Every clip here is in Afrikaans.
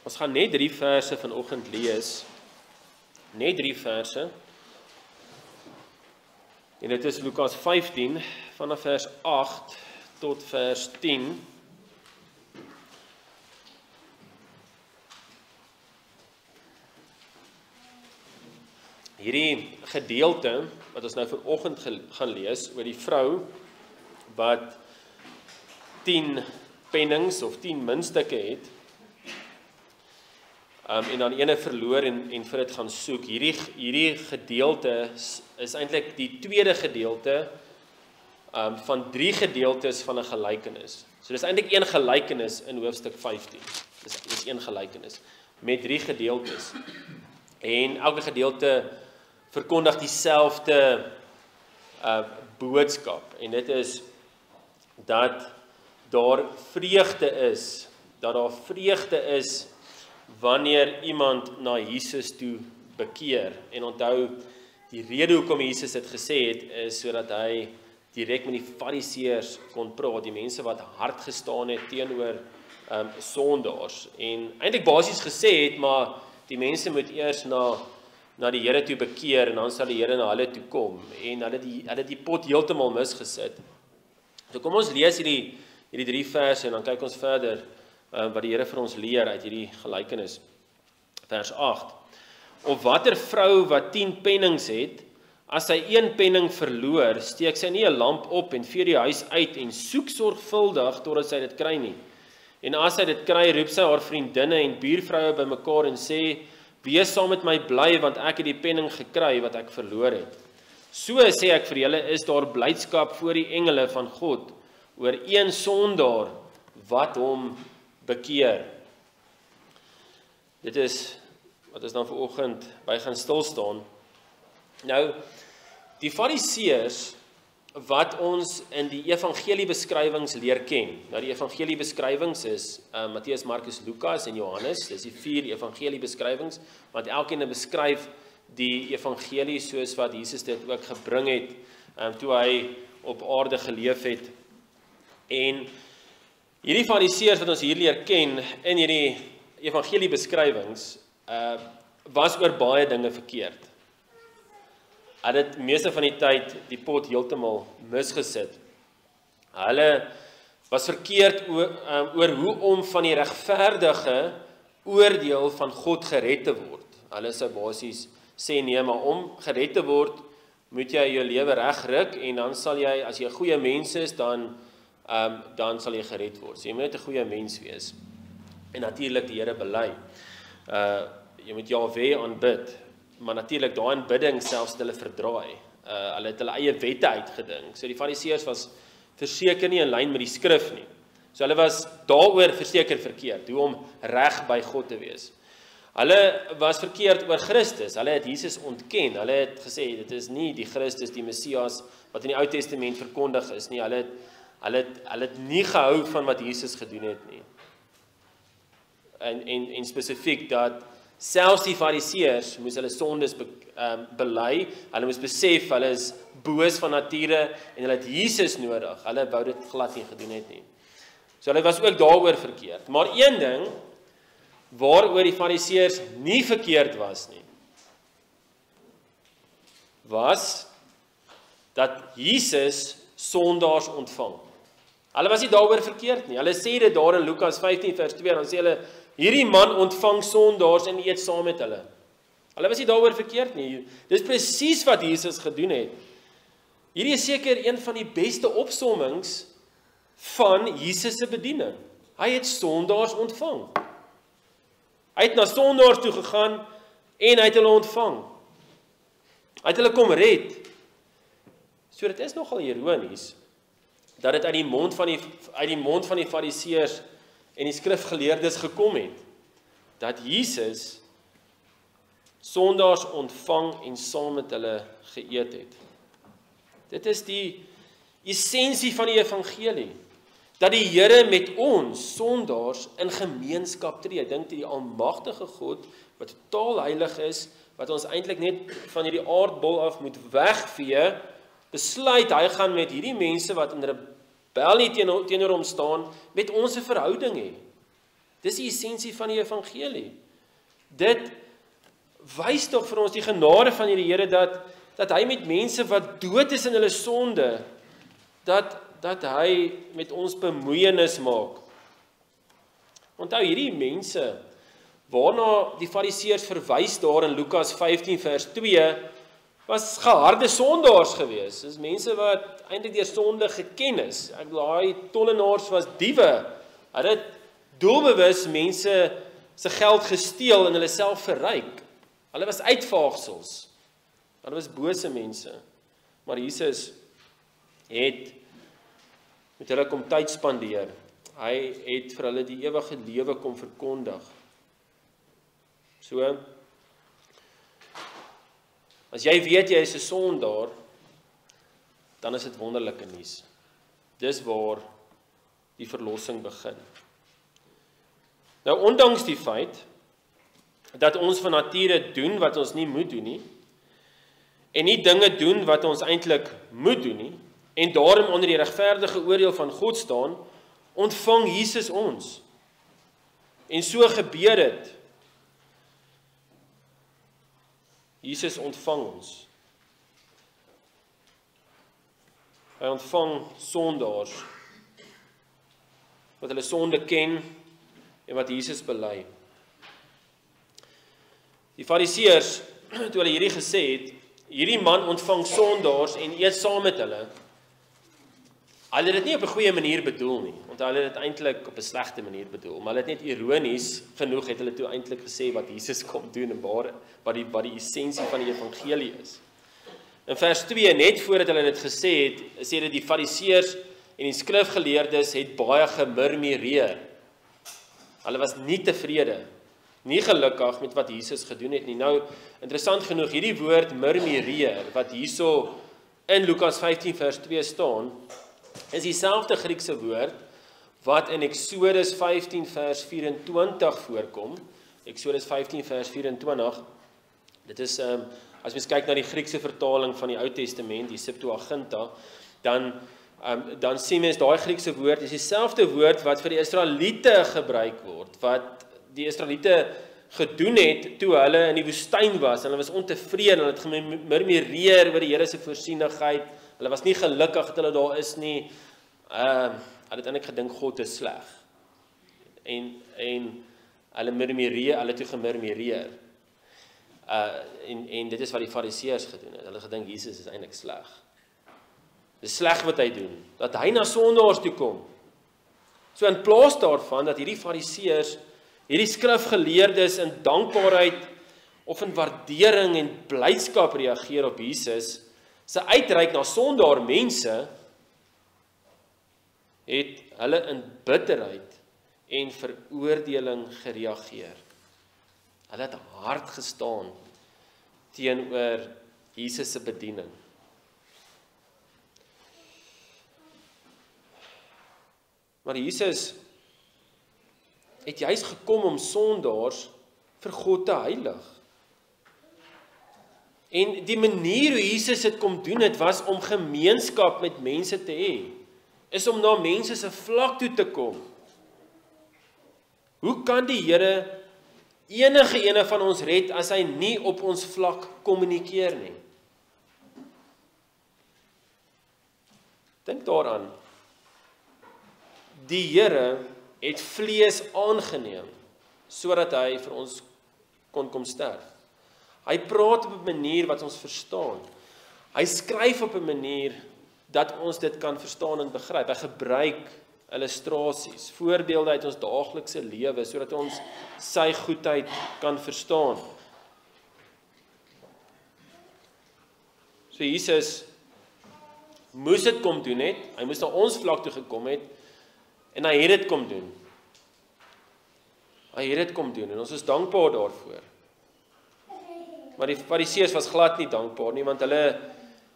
Ons gaan net 3 verse vanoggend lees. Net 3 verse. En dit is Lukas 15 vanaf vers 8 tot vers 10. Hierdie gedeelte wat ons nou vanoggend gaan lees oor die vrou wat 10 pennings of 10 muntstukke het. En dan ene verloor en vir dit gaan soek. Hierdie gedeelte is eintlik die tweede gedeelte van 3 gedeeltes van 'n gelykenis. So dis eintlik een gelykenis in hoofstuk 15. Dis een gelykenis met 3 gedeeltes. En elke gedeelte verkondig dieselfde boodskap. En dit is dat daar vreugde is wanneer iemand na Jesus toe bekeer. En onthou, die rede hoekom Jesus dit gesê het, is sodat hy direk met die fariseërs kon praat, die mense wat hard gestaan het teenoor sondaars. En eintlik basies gesê het, maar die mense moet eers na die Here toe bekeer, en dan sal die Here na hulle toe kom. En hulle die pot heeltemal misgesit. So kom ons lees hierdie 3 verse, en dan kyk ons verder, wat die Here vir ons leer uit hierdie gelykenis. Vers 8. Of watter vrou wat 10 pennings het, as sy 1 penning verloor, steek sy nie 'n lamp op en vee die huis uit en soek sorgvuldig totdat sy dit kry nie. En as sy dit kry, roep sy haar vriendinne en buurvroue bymekaar en sê, wees saam met my bly, want ek het die penning gekry wat ek verloor het. So sê ek vir julle, is daar blydskap voor die engele van God oor een sondaar wat hom bekeer. Dit is wat ons dan vanoggend by gaan stil staan. Nou, die fariseërs wat ons in die evangeliebeskrywings leer ken. Nou die evangeliebeskrywings is Matteus, Markus, Lukas en Johannes. Dis die 4 evangeliebeskrywings, want elkeen beskryf die evangelie soos wat Jesus dit ook gebring het toe hy op aarde geleef het. En hierdie fariseërs wat ons hier leer ken in hierdie evangeliebeskrywings was oor baie dinge verkeerd. Hulle het meeste van die tyd die pot heeltemal misgesit. Hulle was verkeerd oor hoe om van die regverdige oordeel van God gered te word. Hulle sou basies sê nee, maar om gered te word, moet jy jou lewe regryk en dan sal jy, as jy 'n goeie mens is, dan sal jy gered word. So jy moet net 'n goeie mens wees. En natuurlik die Here bely. Jy moet Jahwe aanbid. Maar natuurlik daai aanbidding selfs het hulle verdraai. Hulle het hulle eie wette uitgedink. So die fariseërs was verseker nie in lyn met die skrif nie. So hulle was daaroor verseker verkeerd, hoe om reg by God te wees. Hulle was verkeerd oor Christus. Hulle het Jesus ontken. Hulle het gesê dit is nie die Christus, die Messias wat in die Ou Testament verkondig is nie. Hulle het nie gehou van wat Jesus gedoen het nie. En spesifiek dat selfs die fariseërs moes hulle sondes bely, hulle moes besef, hulle is boos van nature, en hulle het Jesus nodig, hulle wou dit glad nie gedoen het nie. So hulle was ook daaroor verkeerd. Maar een ding, waaroor die fariseërs nie verkeerd was nie, was, dat Jesus sondaars ontvang. Hulle was nie daaroor verkeerd nie. Hulle sê dit daar in Lukas 15 vers 2, dan sê hulle, hierdie man ontvang sondaars en eet saam met hulle. Hulle was nie daaroor verkeerd nie. Dis presies wat Jesus gedoen het. Hierdie is seker een van die beste opsommings van Jesus se bediening. Hy het sondaars ontvang. Hy het na sondaars toe gegaan en hy het hulle ontvang. Hy het hulle kom red. So dit is nogal ironies dat dit uit die mond van die fariseërs en die skrifgeleerdes gekom het, dat Jesus sondaars ontvang en saam met hulle geëet het. Dit is die essensie van die evangelie, dat die Here met ons sondaars in gemeenskap tree. Dink die almagtige God, wat totaal heilig is, wat ons eintlik net van hierdie aardbol af moet wegvee, besluit hy gaan met hierdie mense wat in rebellie teenoor hom staan, met ons 'n verhouding hê. Dis die essensie van die evangelie. Dit wys tog vir ons die genade van die Here dat hy met mense wat dood is in hulle sonde, dat hy met ons bemoeienis maak. Onthou hierdie mense waarna die Fariseërs verwys daar in Lukas 15 vers 2 was geharde sondaars gewees. Dis mense wat eintlik deur sonde geken is. Ek bedoel, daai tollenaars was diewe. Hulle het doelbewus mense se geld gesteel en hulle self verryk. Hulle was uitvaagsels. Hulle was bose mense. Maar Jesus het met hulle kom tyd spandeer. Hy het vir hulle die ewige lewe kom verkondig. So, as jy weet jy is 'n sondaar, dan is dit wonderlike nuus. Dis waar die verlossing begin. Nou, ondanks die feit dat ons van nature doen wat ons nie moet doen nie, en nie dinge doen wat ons eintlik moet doen nie, en daarom onder die regverdige oordeel van God staan, ontvang Jesus ons. En so gebeur dit. Jesus ontvang ons. Hy ontvang sondaars wat hulle sonde ken en wat Jesus bely. Die Fariseërs, toe hulle hierdie gesê het, hierdie man ontvang sondaars en eet saam met hulle, hulle het dit nie op 'n goeie manier bedoel nie, want hulle het dit eintlik op 'n slegte manier bedoel, maar hulle het net ironies genoeg het hulle toe eintlik gesê wat Jesus kom doen en wat die essensie van die evangelie is. In vers 2, net voordat hulle dit gesê het, sê dit die Fariseërs en die skrifgeleerdes het baie gemurmureer. Hulle was nie tevrede, nie gelukkig met wat Jesus gedoen het nie. Nou, interessant genoeg, hierdie woord murmureer, wat hierso in Lukas 15 vers 2 staan, is dieselfde Griekse woord wat in Exodus 15 vers 24 voorkom. Exodus 15 vers 24. Dit is as mens kyk na die Griekse vertaling van die Ou Testament, die Septuaginta, dan sien mens daai Griekse woord is dieselfde woord wat vir die Israeliete gebruik word, wat die Israeliete gedoen het toe hulle in die woestyn was. Hulle was ontevrede, hulle het gemurmureer oor die Here se voorsienigheid. Hulle was nie gelukkig dat hulle daar is nie. Hulle het eintlik gedink God is sleg. En hulle murmureer, hulle toe gemurmureer. En dit is wat die Fariseërs gedoen het. Hulle gedink Jesus is eintlik sleg. Dis sleg wat hy doen, dat hy na sondaars toe kom. So in plaas daarvan dat hierdie Fariseërs, hierdie skrifgeleerdes in dankbaarheid of in waardering en blydskap reageer op Jesus, se uitreik na sondaar mense, het hulle in bitterheid en veroordeling gereageer. Hulle het hard gestaan teenoor Jesus se bediening. Maar Jesus het juis gekom om sondaars vir God te heilig. En die manier hoe Jesus dit kom doen het, was om gemeenskap met mense te hê. Is om na mense se vlak toe te kom. Hoe kan die Here enige ene van ons red as hy nie op ons vlak kommunikeer nie? Dink daaraan. Die Here het vlees aangeneem sodat hy vir ons kon kom sterf. Hy praat op 'n manier wat ons verstaan. Hy skryf op 'n manier dat ons dit kan verstaan en begryp. Hy gebruik illustrasies, voorbeelde uit ons daaglikse lewe sodat ons sy goedheid kan verstaan. So Jesus moes dit kom doen het. Hy moes na ons vlak toe gekom het en hy het dit kom doen. Hy het dit kom doen en ons is dankbaar daarvoor. Maar die Fariseërs was glad nie dankbaar nie, want hulle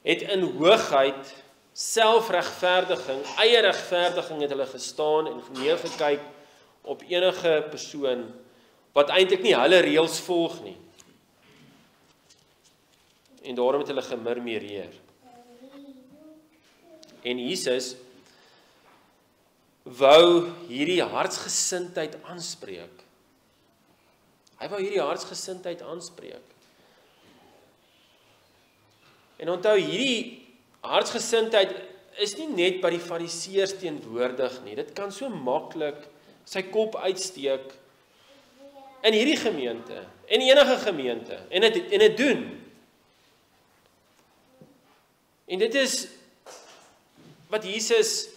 het in hoogheid, selfregverdiging, eie regverdiging het hulle gestaan en neergekyk op enige persoon wat eintlik nie hulle reëls volg nie. En daarom het hulle gemurmureer. En Jesus wou hierdie hartsgesindheid aanspreek. Hy wou hierdie hartsgesindheid aanspreek. En onthou, hierdie hartsgesindheid is nie net by die fariseërs teenwoordig nie. Dit kan so maklik sy kop uitsteek in hierdie gemeente, en enige gemeente, en dit doen. En dit is wat Jesus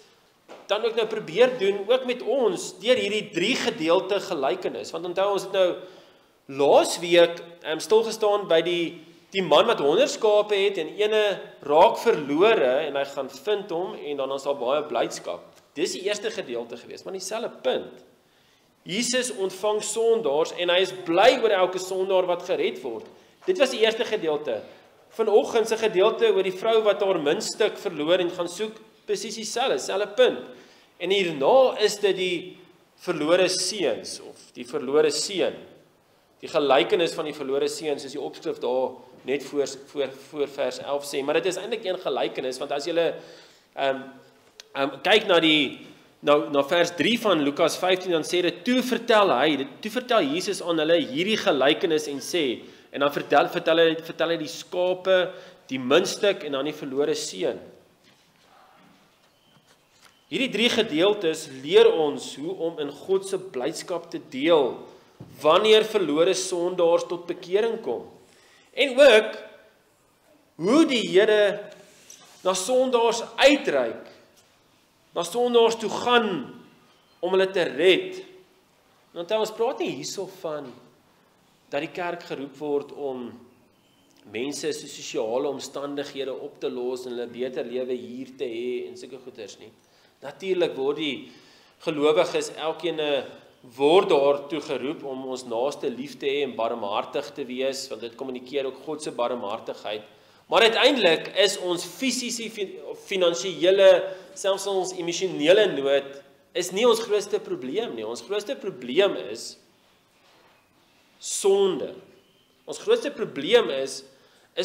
dan ook nou probeer doen, ook met ons, deur hierdie 3 gedeelte gelykenis. Want onthou, ons het nou laasweek stilgestaan by die man wat 100 skape het, en ene raak verlore, en hy gaan vind hom, en dan is daar baie blydskap. Dis die eerste gedeelte gewees, maar dieselfde punt. Jesus ontvang sondaars, en hy is bly oor elke sondaar wat gered word. Dit was die eerste gedeelte. Vanoggend se gedeelte oor die vrou wat haar muntstuk verloor en gaan soek, presies dieselfde punt. En hierna is dit die verlore seuns, of die verlore seun. Die gelykenis van die verlore seuns is die opskrif daar net voor vers 11 sê, maar dit is eintlik een gelykenis, want as jy kyk na vers 3 van Lukas 15, dan sê dit, toe vertel Jesus aan hulle hierdie gelykenis en sê, en dan vertel hy die skape, die muntstuk en dan die verlore seun. Hierdie 3 gedeeltes leer ons hoe om in God se blydskap te deel, wanneer verlore sondaars tot bekering kom. En ook, hoe die Here na sondaars uitreik, na sondaars toe gaan, om hulle te red. Want ons praat nie hierso van, dat die kerk geroep word om mense se sosiale omstandighede op te los, en hulle beter lewe hier te hê, en sulke goeders nie. Natuurlik word die gelowiges, elkeen word daartoe geroep om ons naaste lief te hê en barmhartig te wees, want dit kommunikeer ook God se barmhartigheid. Maar uiteindelik is ons fisiese, finansiële, selfs ons emosionele nood, is nie ons grootste probleem nie. Ons grootste probleem is sonde. Ons grootste probleem is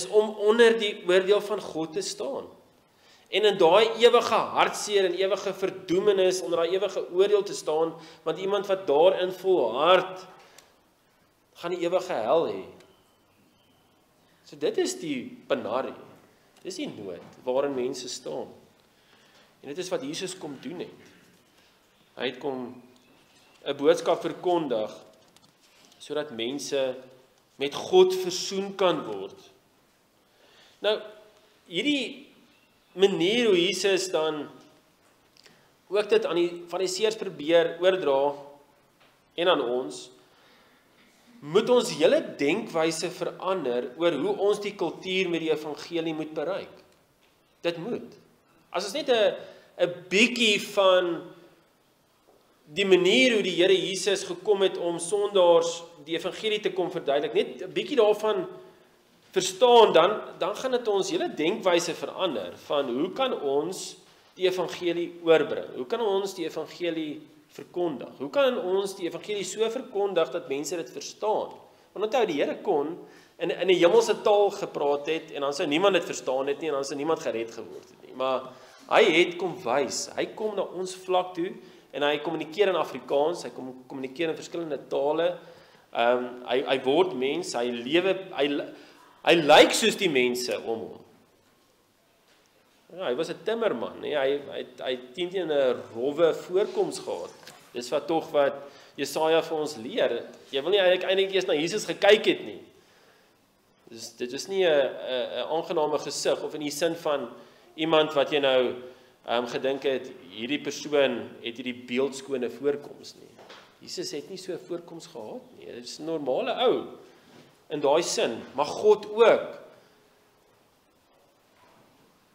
om onder die oordeel van God te staan. En in daai ewige hartseer en ewige verdoemenis, onder daai ewige oordeel te staan, want iemand wat daarin volhard, gaan die ewige hel hê. So dit is die penarie, dis die nood waarin mense staan. En dit is wat Jesus kom doen het. Hy het kom 'n boodskap verkondig, sodat mense met God versoen kan word. Nou, hierdie manier hoe Jesus dan ook dit aan die fariseërs probeer oordra en aan ons, moet ons hele denkwyse verander oor hoe ons die kultuur met die evangelie moet bereik. Dit moet. As ons net 'n bietjie van die manier hoe die Here Jesus gekom het om sondaars die evangelie te kom verduidelik, net 'n bietjie daarvan verstaan, dan gaan dit ons hele denkwyse verander, van hoe kan ons die evangelie oorbring? Hoe kan ons die evangelie verkondig? Hoe kan ons die evangelie so verkondig, dat mense dit verstaan? Want onthou, die Here kon in 'n hemelse taal gepraat het, en dan sou niemand dit verstaan het nie, en dan sou niemand gered geword het nie. Maar hy het kom wys, hy kom na ons vlak toe, en hy kommunikeer in Afrikaans, hy kommunikeer in verskillende tale, hy word mens, hy lewe, hy lyk soos die mense om hom. Ja, hy was 'n timmerman, nee, hy het teen 'n rowwe voorkoms gehad. Dis wat Jesaja vir ons leer. Jy wil nie eintlik eers na Jesus gekyk het nie. Dit is nie 'n aangename gesig, of in die sin van iemand wat jy nou gedink het, hierdie persoon het hierdie beeldskone voorkoms nie. Jesus het nie so 'n voorkoms gehad nie. Dit is 'n normale ou in daai sin, maar God ook.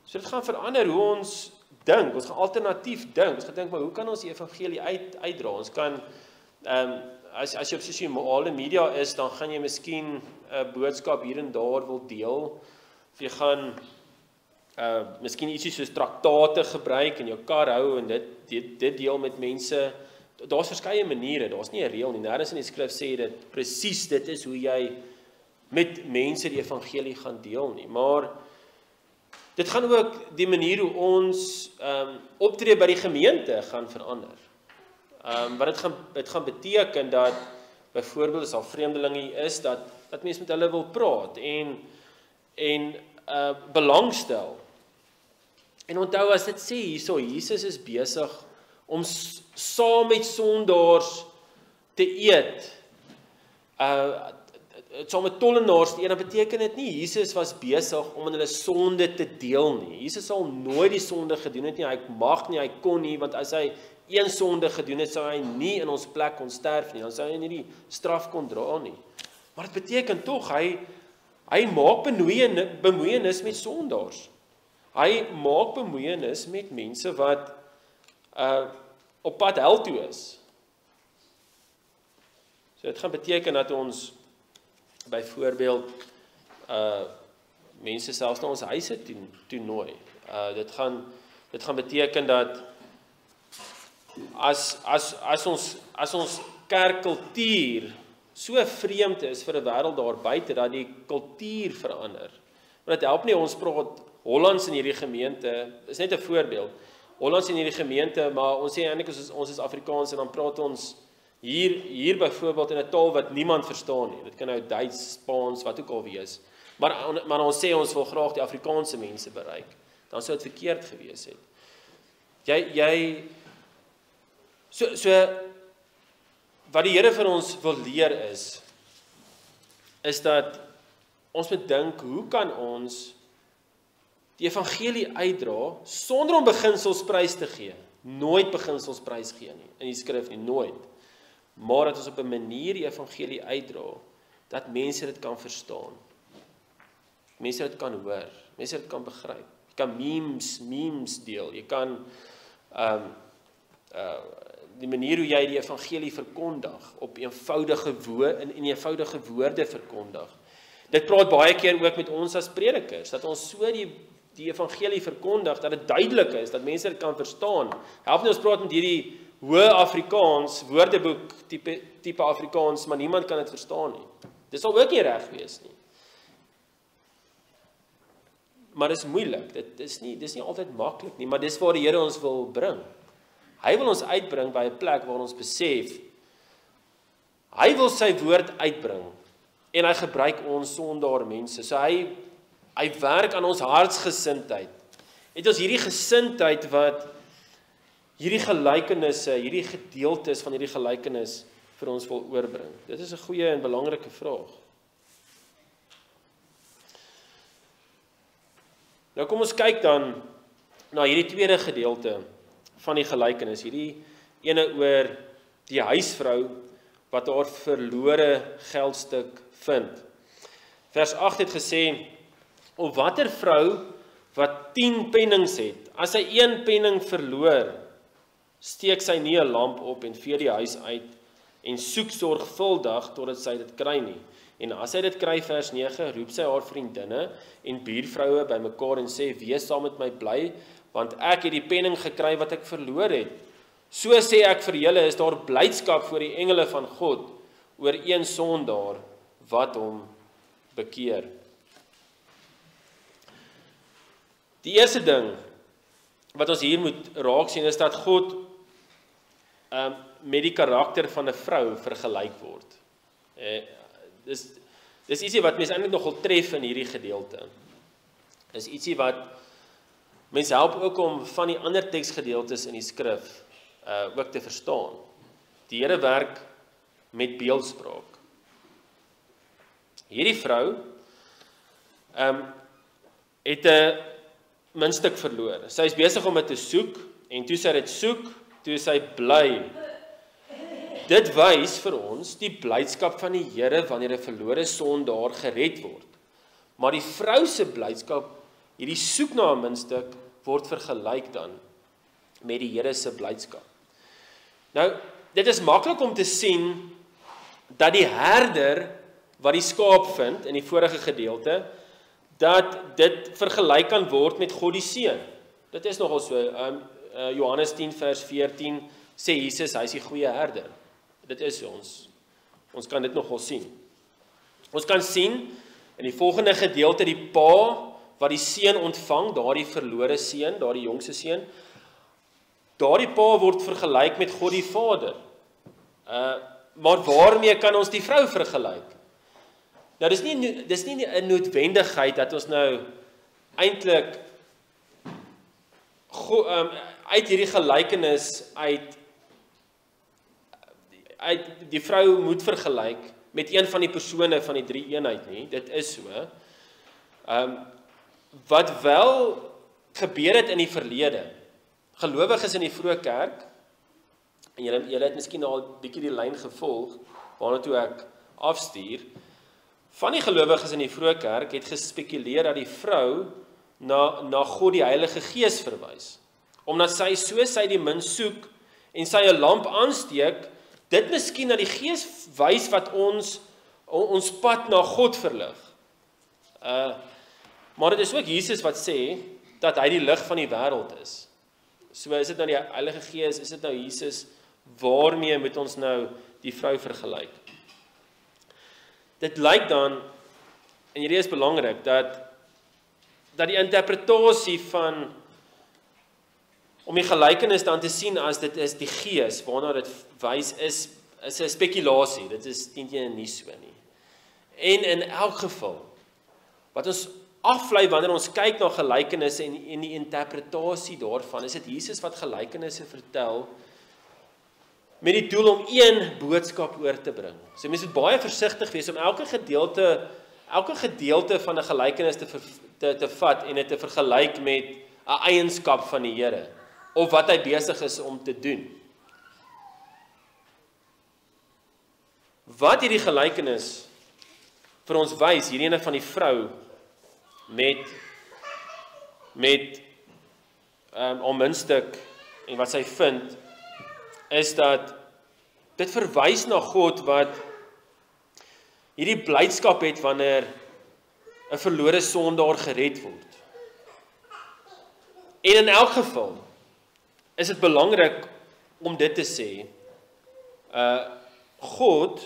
So dit gaan verander hoe ons dink. Ons gaan alternatief dink. Ons gaan dink, maar hoe kan ons die evangelie uitdra? Ons kan as jy op sosiale media is, dan gaan jy miskien 'n boodskap hier en daar wil deel. Of jy gaan miskien ietsie soos traktate gebruik in jou kar hou en dit deel met mense. Daar's verskeie maniere, daar's nie 'n reël nie. Nêrens in die skrif sê dit presies dit is hoe jy met mense die evangelie gaan deel nie. Maar dit gaan ook die manier hoe ons optree by die gemeente gaan verander. Want dit gaan beteken dat, byvoorbeeld as al vreemdelinge is, dat mense met hulle wil praat en belangstel. En onthou as dit sê hierso, Jesus is besig om saam met sondaars te eet, saam met tollenaars te eet, dan beteken dit nie, Jesus was besig om in hulle sonde te deel nie. Jesus sal nooit die sonde gedoen het nie, hy mag nie, hy kon nie, want as hy een sonde gedoen het, sou hy nie in ons plek kon sterf nie, dan sou hy nie die straf kon dra nie. Maar dit beteken tog, hy maak bemoeienis met sondaars. Hy maak bemoeienis met mense wat op pad hel toe is. So dit gaan beteken dat ons byvoorbeeld mense selfs na ons huise toe nooi. Dit gaan beteken dat as ons kerkkultuur so vreemd is vir 'n wêreld daar buite dat die kultuur verander. Maar dit help nie ons praat Hollands in hierdie gemeente, is net 'n voorbeeld. Hollands in hierdie gemeente, maar ons sê eintlik ons is Afrikaans en dan praat ons hier byvoorbeeld in 'n taal wat niemand verstaan nie. Dit kan nou Duits, Spaans, wat ook al wees. Maar ons sê ons wil graag die Afrikaanse mense bereik. Dan sou dit verkeerd gewees het. So wat die Here vir ons wil leer is dat ons moet dink, hoe kan ons die evangelie uitdra sonder om beginsels prys te gee? Nooit beginsels prys gee nie, in die skrif nie, nooit. Maar dat ons op 'n manier die evangelie uitdra, dat mense dit kan verstaan. Mense dit kan hoor, mense dit kan begryp. Jy kan memes deel, jy kan die manier hoe jy die evangelie verkondig, op eenvoudige woorde verkondig. Dit praat baie keer ook met ons as predikers, dat ons so die evangelie verkondig, dat dit duidelik is, dat mense dit kan verstaan. Help nie ons praat met hierdie hoë Afrikaans, woordeboek tipe Afrikaans, maar niemand kan dit verstaan nie. Dit sal ook nie reg wees nie. Maar dit is moeilik, dit is nie altyd maklik nie, maar dis waar die Here ons wil bring. Hy wil ons uitbring by 'n plek waar ons besef, hy wil sy woord uitbring, en hy gebruik ons sondaar mense, so hy werk aan ons hartsgesindheid. Het ons hierdie gesindheid wat hierdie gelykenisse, hierdie gedeeltes van hierdie gelykenis vir ons wil oorbring? Dit is 'n goeie en belangrike vraag. Nou kom ons kyk dan na hierdie tweede gedeelte van die gelykenis, hierdie ene oor die huisvrou wat haar verlore geldstuk vind. Vers 8 het gesê, of watter vrou wat 10 pennings het, as sy 1 penning verloor, steek sy nie 'n lamp op en vee die huis uit en soek sorgvuldig totdat sy dit kry nie. En as sy dit kry, vers 9, roep sy haar vriendinne en buurvroue bymekaar en sê, wees saam met my bly, want ek het die penning gekry wat ek verloor het. So sê ek vir julle, is daar blydskap voor die engele van God oor een sondaar wat hom bekeer. Die eerste ding wat ons hier moet raak sien is dat God met die karakter van 'n vrou vergelyk word. Dis ietsie wat mense eintlik nogal tref in hierdie gedeelte. Dis ietsie wat mense help ook om van die ander teksgedeeltes in die skrif ook te verstaan. Die Here werk met beeldspraak. Hierdie vrou het 'n muntstuk verloor. Sy is besig om dit te soek en toe sy dit soek, toe sy bly. Dit wys vir ons die blydskap van die Here wanneer 'n verlore sondaar gered word. Maar die vrou se blydskap, hierdie soek na 'n muntstuk, word vergelyk dan met die Here se blydskap. Nou, dit is maklik om te sien dat die herder wat die skaap vind in die vorige gedeelte, dat dit vergelyk kan word met God die Seun. Dit is nogal so. Johannes 10 vers 14 sê Jesus, hy is die goeie herder. Dit is ons kan dit nogal sien. Ons kan sien in die volgende gedeelte die pa wat die seun ontvang, daardie verlore seun, daardie jongste seun, daardie pa word vergelyk met God die Vader. Maar waarmee kan ons die vrou vergelyk? Nou, dis nie 'n noodwendigheid dat ons nou eintlik uit hierdie gelykenis uit die vrou moet vergelyk met een van die persone van die drie eenheid nie. Dit is so. Wat wel gebeur het in die verlede. Gelowiges in die vroeë kerk, en julle het miskien al 'n bietjie die lyn gevolg waarna toe ek afstuur. Van die gelowiges in die vroeë kerk het gespekuleer dat die vrou na God die Heilige Gees verwys. Omdat sy die min soek en sy 'n lamp aansteek, dit miskien na die Gees wys wat ons pad na God verlig. Maar dit is ook Jesus wat sê dat hy die lig van die wêreld is. So is dit nou die Heilige Gees, is dit nou Jesus, waarmee moet ons nou die vrou vergelyk? Dit lyk dan, en hierdie is belangrik, dat die interpretasie van om die gelykenis dan te sien as dit is die Gees waarna dit wys is 'n spekulasie. Dit is nie so nie. En in elk geval wat ons aflei wanneer ons kyk na gelykenisse en die interpretasie daarvan, is dit Jesus wat gelykenisse vertel met die doel om een boodskap oor te bring. So mense moet baie versigtig wees om elke gedeelte van 'n gelykenis te vat en dit te vergelyk met 'n eienskap van die Here of wat hy besig is om te doen. Wat hierdie gelykenis vir ons wys, hierdie ene van die vrou met haar muntstuk en wat sy vind, is dat dit verwys na God wat hierdie blydskap het wanneer 'n verlore sondaar gered word. En in elk geval is dit belangrik om dit te sê, God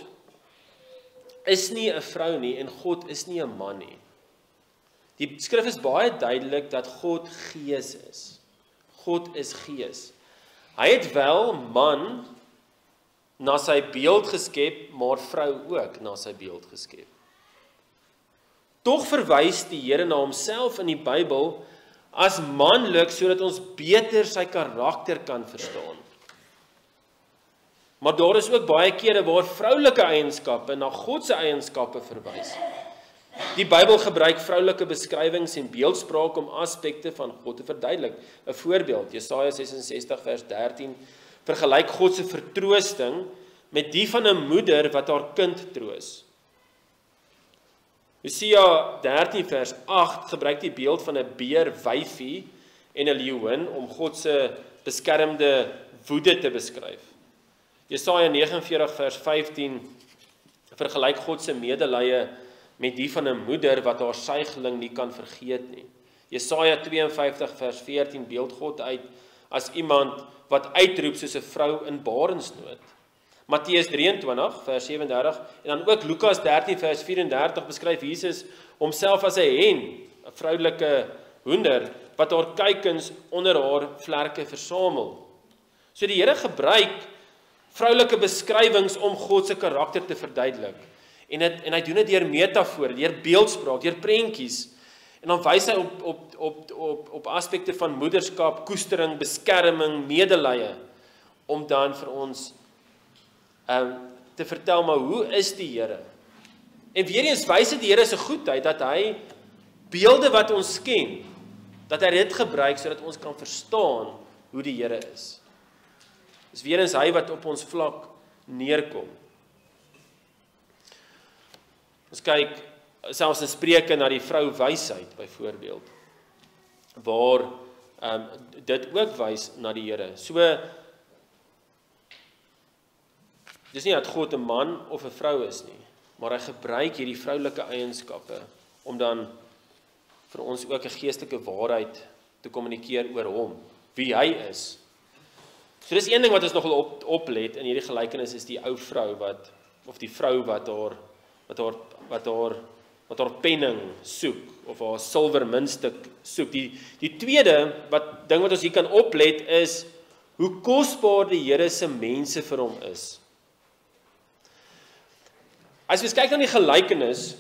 is nie 'n vrou nie en God is nie 'n man nie. Die skrif is baie duidelik dat God Gees is. God is Gees. Hy het wel man na sy beeld geskep, maar vrou ook na sy beeld geskep. Tog verwys die Here na homself in die Bybel as manlik sodat ons beter sy karakter kan verstaan. Maar daar is ook baie kere waar vroulike eienskappe na God se eienskappe verwys. Die Bybel gebruik vroulike beskrywings en beeldspraak om aspekte van God te verduidelik. 'n Voorbeeld, Jesaja 66 vers 13 vergelyk God se vertroosting met die van 'n moeder wat haar kind troos. Hosea 13 vers 8 gebruik die beeld van 'n beer, wyfie en 'n leeuwin om God se beskermde woede te beskryf. Jesaja 49 vers 15 vergelyk God se medelee met die van 'n moeder wat haar suigeling nie kan vergeet nie. Jesaja 52 vers 14 beeld God uit as iemand wat uitroep soos 'n vrou in barensnood. Matteus 23 vers 37 en dan ook Lukas 13 vers 34 beskryf Jesus homself as 'n hen, 'n vroulike hoender wat haar kuikens onder haar vlerke versamel. So die Here gebruik vroulike beskrywings om God se karakter te verduidelik. En hy doen dit deur metafore, deur beeldspraak, deur prentjies. En dan wys hy op aspekte van moederskap, koestering, beskerming, medelee om dan vir ons te vertel, maar hoe is die Here? En weer eens wys dit die Here se goedheid dat hy beelde wat ons ken, dat hy dit gebruik sodat ons kan verstaan hoe die Here is. Dis weer eens hy wat op ons vlak neerkom. Ons kyk selfs in Spreuke na die vrou wysheid byvoorbeeld, waar dit ook wys na die Here. So dis nie dat God 'n man of 'n vrou is nie, maar hy gebruik hierdie vroulike eienskappe om dan vir ons ook 'n geestelike waarheid te kommunikeer oor hom, wie hy is. So dis een ding wat ons nogal oplet in hierdie gelykenis is die ou vrou of die vrou wat haar wat haar penning soek, of haar silwer muntstuk soek. Die tweede ding wat ons hier kan oplet is, hoe kosbaar die Here se mense vir hom is. As jy kyk na die gelykenis,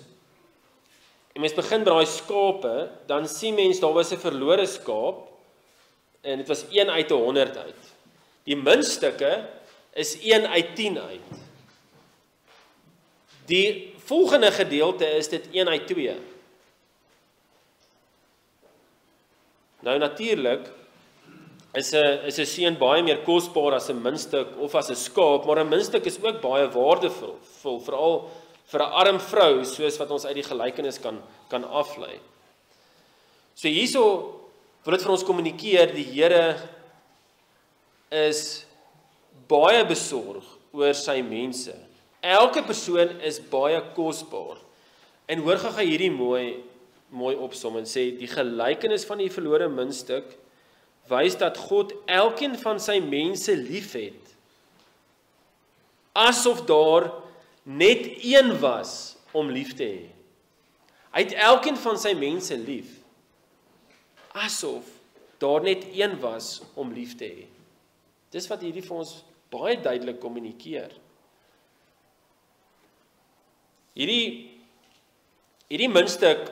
en mens begin by daai skape, dan sien mens, daar was 'n verlore skaap, en dit was 1 uit 100 uit. Die muntstukke is 1 uit 10 uit. Die volgende gedeelte is dit 1 uit 2. Nou natuurlik is 'n seun baie meer kosbaar as 'n muntstuk of as 'n skaap, maar 'n muntstuk is ook baie waardevol, veral vir 'n arm vrou, soos wat ons uit die gelykenis kan aflei. So hierso wil dit vir ons kommunikeer, die Here is baie besorg oor sy mense. Elke persoon is baie kosbaar. En hoor gou hierdie mooi opsom en sê, die gelykenis van die verlore muntstuk wys dat God elkeen van sy mense liefhet, asof daar net een was om lief te hê. Hy het elkeen van sy mense lief, asof daar net een was om lief te hê. Dis wat hierdie vir ons baie duidelik kommunikeer. Hierdie muntstuk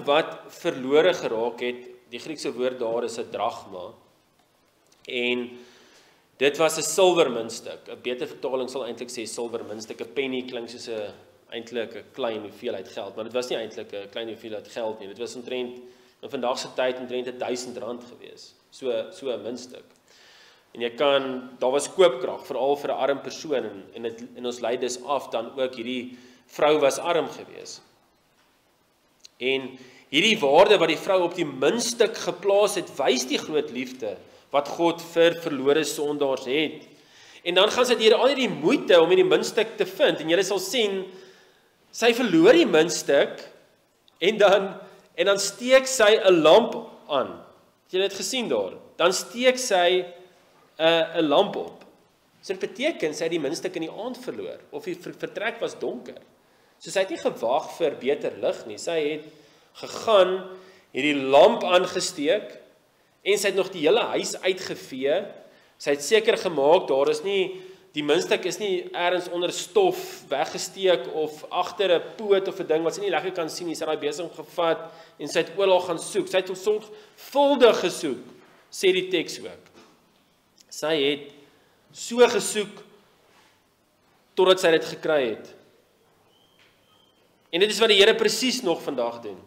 wat verlore geraak het, die Griekse woord daar is 'n drachma, en dit was 'n silwer muntstuk. 'n Beter vertaling sal eintlik sê silwer muntstuk. 'n penny klink soos eintlik 'n klein hoeveelheid geld, maar dit was nie eintlik 'n klein hoeveelheid geld nie. Dit was omtrent in vandag se tyd omtrent R1000 gewees. So 'n muntstuk. En daar was koopkrag, veral vir 'n arm persoon, en ons lei dus af dan ook hierdie vrou was arm gewees. En hierdie waarde wat die vrou op die muntstuk geplaas het, wys die groot liefde wat God vir verlore sondaars het. En dan gaan sy deur al hierdie moeite om hierdie muntstuk te vind, en jy sal sien, sy verloor die muntstuk, en dan steek sy 'n lamp aan. Het jy dit gesien daar? Dan steek sy 'n lamp op. So dit beteken, sy het die muntstuk in die aand verloor, of die vertrek was donker. So sy het nie gewag vir beter lig nie, sy het gegaan, hierdie lamp aangesteek, en sy het nog die hele huis uitgevee, sy het seker gemaak, daar is nie, die muntstuk is nie ergens onder stof weggesteek, of agter 'n poot of 'n ding, wat sy nie lekker kan sien nie, sy het daai besem gevat, en sy het oral gaan soek, sy het sorgvuldig gesoek, sê die teks ook. Sy het so gesoek, totdat sy dit gekry het. En dit is wat die Here presies nog vandag doen.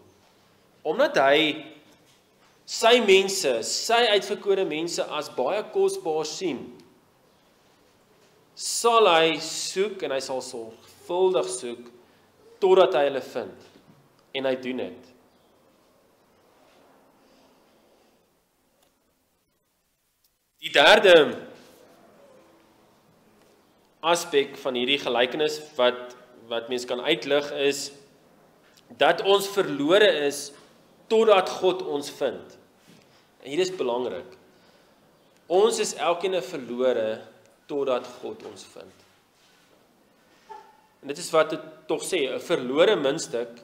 Omdat hy sy mense, sy uitverkore mense as baie kosbaar sien, sal hy soek, en hy sal sorgvuldig soek, totdat hy hulle vind. En hy doen dit. Die derde aspek van hierdie gelykenis wat mens kan uitlig is, dat ons verlore is, totdat God ons vind. En hier is belangrik. Ons is elkeen verlore, totdat God ons vind. En dit is wat dit tog sê, 'n verlore muntstuk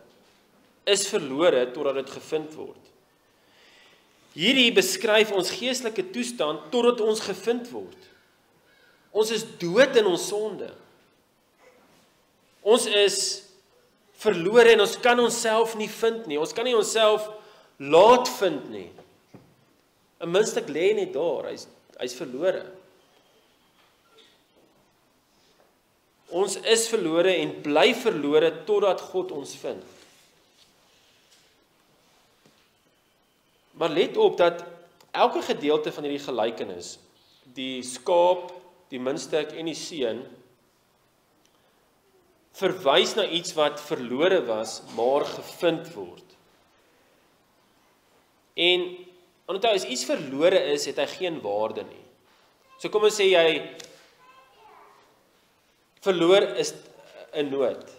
is verlore, totdat dit gevind word. Hierdie beskryf ons geestelike toestand, totdat ons gevind word. Ons is dood in ons sonde. Ons is verlore en ons kan onsself nie vind nie. Ons kan nie onsself laat vind nie. 'n Muntstuk lê net daar, hy's verlore. Ons is verlore en bly verlore totdat God ons vind. Maar let op dat elke gedeelte van hierdie gelykenis, die skaap, die muntstuk en die seun, verwys na iets wat verlore was, maar gevind word. En onthou, as iets verlore is, het hy geen waarde nie. So kom ons sê jy verloor is 'n noot,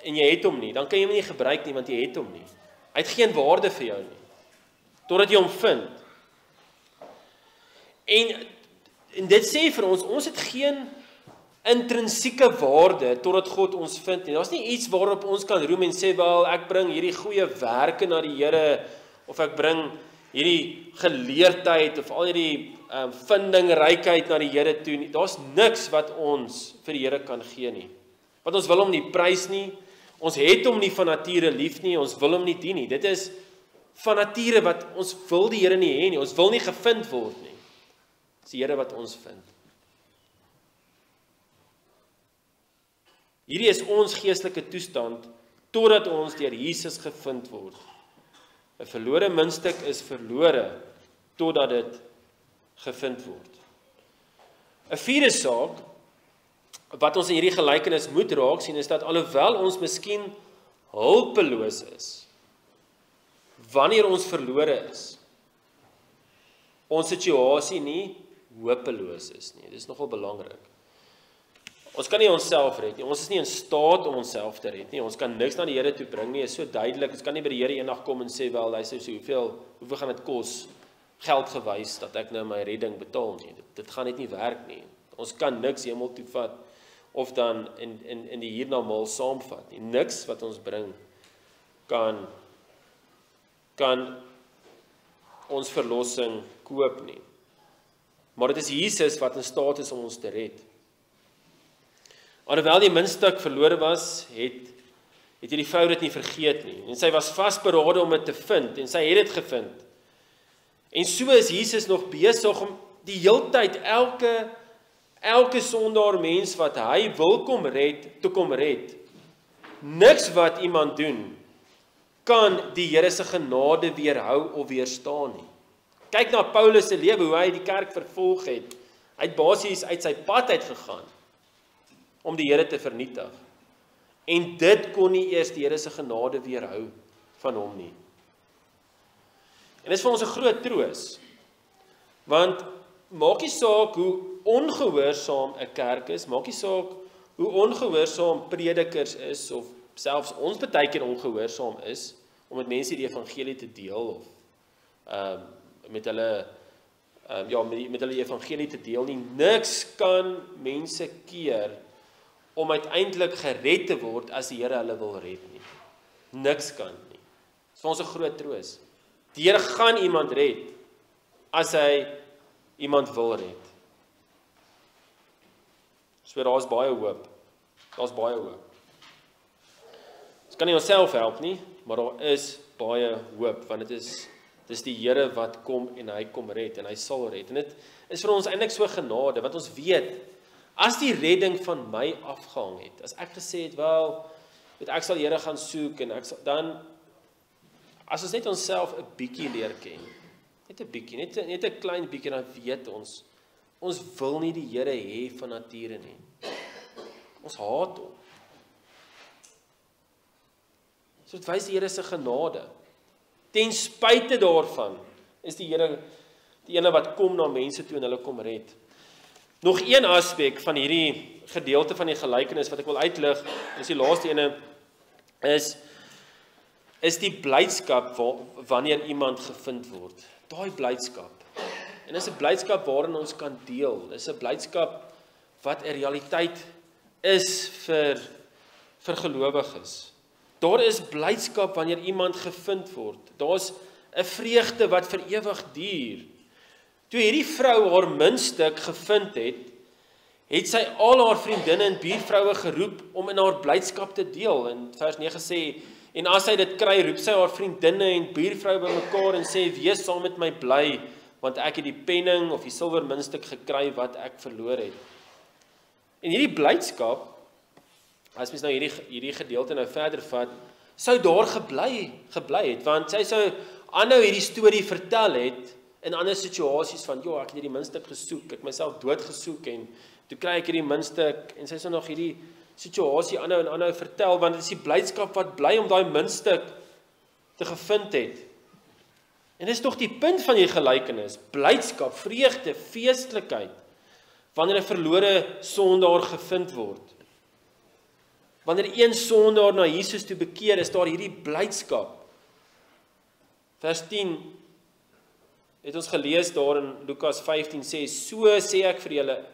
en jy het hom nie, dan kan jy hom nie gebruik nie, want jy het hom nie. Hy het geen waarde vir jou nie, totdat jy hom vind. En dit sê vir ons het geen intrinsieke waarde totdat God ons vind nie. Daar's nie iets waarop ons kan roem en sê, wel, ek bring hierdie goeie werke na die Here, of ek bring hierdie geleerdheid, of al hierdie vindingrykheid na die Here toe nie. Daar's niks wat ons vir die Here kan gee nie. Want ons wil hom nie prys nie, ons het hom nie van nature lief nie, ons wil hom nie dien nie. Dit is van nature wat ons wil die Here nie hê nie, ons wil nie gevind word nie. Dis die Here wat ons vind. Hierdie is ons geestelike toestand, totdat ons deur Jesus gevind word. 'n verlore muntstuk is verlore, totdat dit gevind word. 'n vierde saak, wat ons in hierdie gelykenis moet raak sien, is dat alhoewel ons miskien hulpeloos is, wanneer ons verlore is, ons situasie nie hopeloos is nie. Dit is nogal belangrik. Ons kan nie onsself red nie. Ons is nie in staat om onsself te red nie. Ons kan niks na die Here toe bring nie. Is so duidelik. Ons kan nie by die Here eendag kom en sê, wel, luister, so hoeveel gaan dit kos, geld gewys, dat ek nou my redding betaal nie. Dit gaan net nie werk nie. Ons kan niks hemel toe vat, of dan in die hiernamaal saamvat nie. Niks wat ons bring, kan ons verlossing koop nie. Maar dit is Jesus wat in staat is om ons te red. Alhoewel die muntstuk verlore was, het hierdie vrou dit nie vergeet nie. En sy was vasberade om dit te vind, en sy het dit gevind. En so is Jesus nog besig om die heeltyd elke sondaar mens wat hy wil kom red, te kom red. Niks wat iemand doen, kan die Here se genade weerhou of weerstaan nie. Kyk na Paulus se lewe, hoe hy die kerk vervolg het. Hy het basies uit sy pad uitgegaan om die Here te vernietig. En dit kon nie eers die Here se genade weerhou van hom nie. En dit is vir ons 'n groot troos. Want maak nie saak hoe ongehoorsaam 'n kerk is, maak nie saak hoe ongehoorsaam predikers is, of selfs ons baie keer ongehoorsaam is, om met mense die evangelie te deel, of met hulle evangelie te deel nie. Niks kan mense keer om uiteindelik gered te word as die Here hulle wil red nie. Niks kan nie. Dit is vir ons 'n groot troos. Die Here gaan iemand red as hy iemand wil red. So daar's baie hoop. Daar's baie hoop. Ons kan nie onsself help nie, maar daar is baie hoop, want dis die Here wat kom en hy kom red, en hy sal red. En dit is vir ons eintlik so genade, want ons weet, as die redding van my afgehang het, as ek gesê het, wel, ek sal Here gaan soek, en dan, as ons net onsself 'n bietjie leer ken, net 'n bietjie, net 'n klein bietjie, dan weet ons wil nie die Here hê van nature nie. Ons haat hom. So dit wys die Here se genade. Ten spyte daarvan is die Here die ene wat kom na mense toe en hulle kom red. Nog een aspek van hierdie gedeelte van die gelykenis wat ek wil uitlig, is die laaste ene, is die blydskap wanneer iemand gevind word. Daai blydskap. En dis 'n blydskap waarin ons kan deel. Dis 'n blydskap wat 'n realiteit is vir gelowiges. Daar is blydskap wanneer iemand gevind word. Daar's 'n vreugde wat vir ewig duur. Toe hierdie vrou haar muntstuk gevind het sy al haar vriendinne en buurvroue geroep om in haar blydskap te deel. En vers 9 sê, en as sy dit kry, roep sy haar vriendinne en buurvroue bymekaar en sê, wees saam met my bly, want ek het die penning of die silwer muntstuk gekry wat ek verloor het. En hierdie blydskap, as mens nou hierdie gedeelte nou verder vat, sou daar gebly het, want sy sou aanhou hierdie storie vertel het in ander situasies van, ek het hierdie muntstuk gesoek, ek myself dood gesoek, en toe kry ek hierdie muntstuk, en sy sou nog hierdie situasie aanhou vertel, want dit is die blydskap wat bly om daai muntstuk te gevind het. En dit is tog die punt van die gelykenis, blydskap, vreugde, feestelikheid, wanneer 'n verlore sondaar gevind word. Wanneer een sondaar na Jesus toe bekeer, is daar hierdie blydskap. Vers 10 het ons gelees daar in Lukas 15 sê, so sê ek vir julle,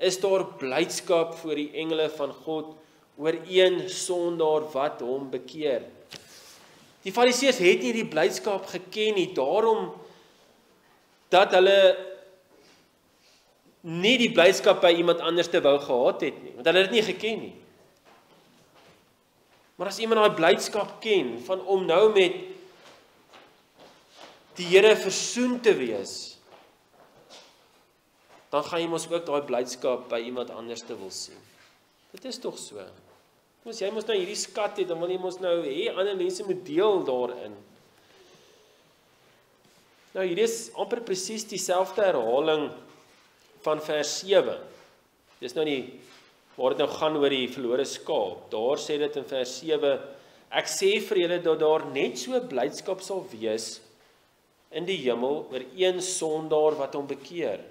is daar blydskap voor die engele van God oor een sondaar wat hom bekeer. Die Fariseërs het nie die blydskap geken nie, daarom dat hulle nie die blydskap by iemand anders te wou gehad het nie, want hulle het dit nie geken nie. Maar as iemand daai blydskap ken, van om nou met die Here versoen te wees, dan gaan jy mos ook daai blydskap by iemand anders te wil sien. Dit is tog so. Jy mos nou hierdie skat het, dan wil jy mos nou hê ander mense moet deel daarin. Nou hierdie is amper presies dieselfde herhaling van vers 7. Dis nou nie waar dit nou gaan oor die verlore skaap. Daar sê dit in vers 7, ek sê vir julle dat daar net so blydskap sal wees in die hemel oor een sondaar wat hom bekeer.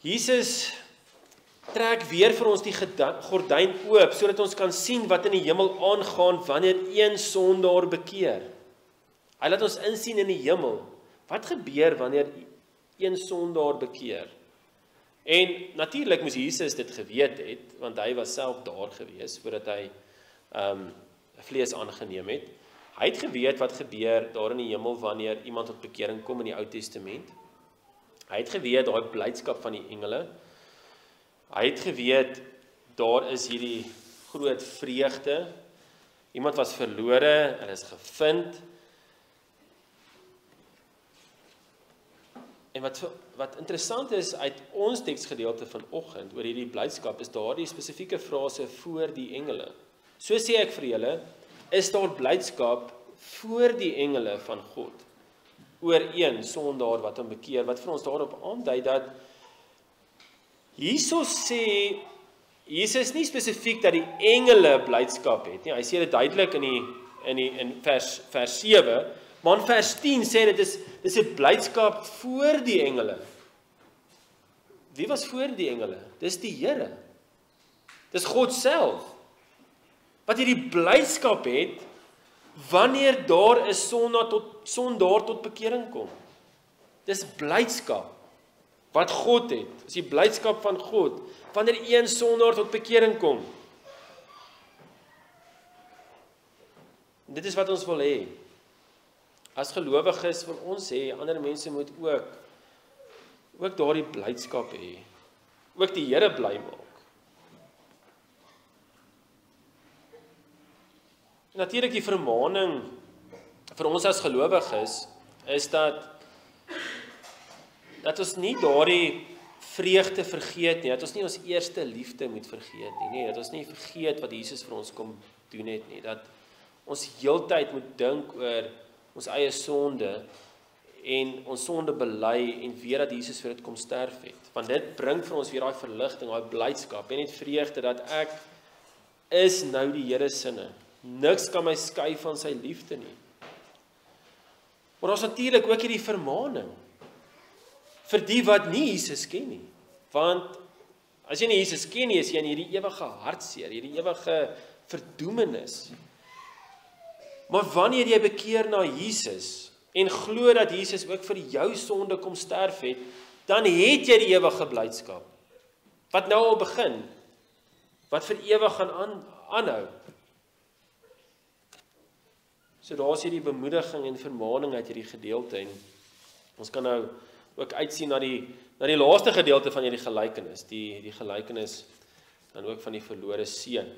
Jesus trek weer vir ons die gordyn oop, sodat ons kan sien wat in die hemel aangaan wanneer een sondaar bekeer. Hy laat ons insien in die hemel, wat gebeur wanneer een sondaar bekeer? En natuurlik moes Jesus dit geweet het, want hy was self daar gewees, voordat hy vlees aangeneem het. Hy het geweet wat gebeur daar in die hemel, wanneer iemand tot bekering kom in die Ou Testament. Hy het geweet, daai blydskap van die engele. Hy het geweet, daar is hierdie groot vreugde. Iemand was verlore, en is gevind. En wat interessant is, uit ons teksgedeelte vanoggend, oor hierdie blydskap, is daar die spesifieke frase voor die engele. So sê ek vir julle, is daar blydskap voor die engele van God, oor een sondaar wat hom bekeer, wat vir ons daarop aandui dat Jesus sê, Jesus nie spesifiek dat die engele blydskap het nie, hy sê dit duidelik in vers 7, maar in vers 10 sê dit is 'n blydskap voor die engele. Wie was voor die engele? Dis die Here. Dis God self, wat hierdie blydskap het, wanneer daar 'n sondaar tot bekering kom. Dis blydskap wat God het, is die blydskap van God, wanneer een sondaar tot bekering kom. Dit is wat ons wil hê. As gelowiges wil ons hê, ander mense moet ook daardie blydskap hê, ook die Here bly maak. Natuurlik die vermaaning vir ons as gelowiges is dat ons nie daardie vreugde vergeet nie, dat ons nie ons eerste liefde moet vergeet nie, dat ons nie vergeet wat Jesus vir ons kom doen het nie, dat ons heeltyd moet dink oor ons eie sonde en ons sonde bely en weet dat Jesus vir dit kom sterf het. Want dit bring vir ons weer daai verligting, daai blydskap en net vreugde dat ek is nou die Here sinne. Niks kan my skei van sy liefde nie. Maar ons natuurlik ook hierdie vermaaning vir die wat nie Jesus ken nie. Want as jy nie Jesus ken nie, is jy in hierdie ewige hartseer, hierdie ewige verdoemenis. Maar wanneer jy bekeer na Jesus en glo dat Jesus ook vir jou sonde kom sterf het, dan het jy die ewige blydskap. Wat nou al begin, wat vir ewig gaan aanhou. So daar is hierdie bemoediging en vermaaning uit hierdie gedeelte en ons kan nou ook uitsien na die laaste gedeelte van hierdie gelykenis, die gelykenis dan ook van die verlore seun.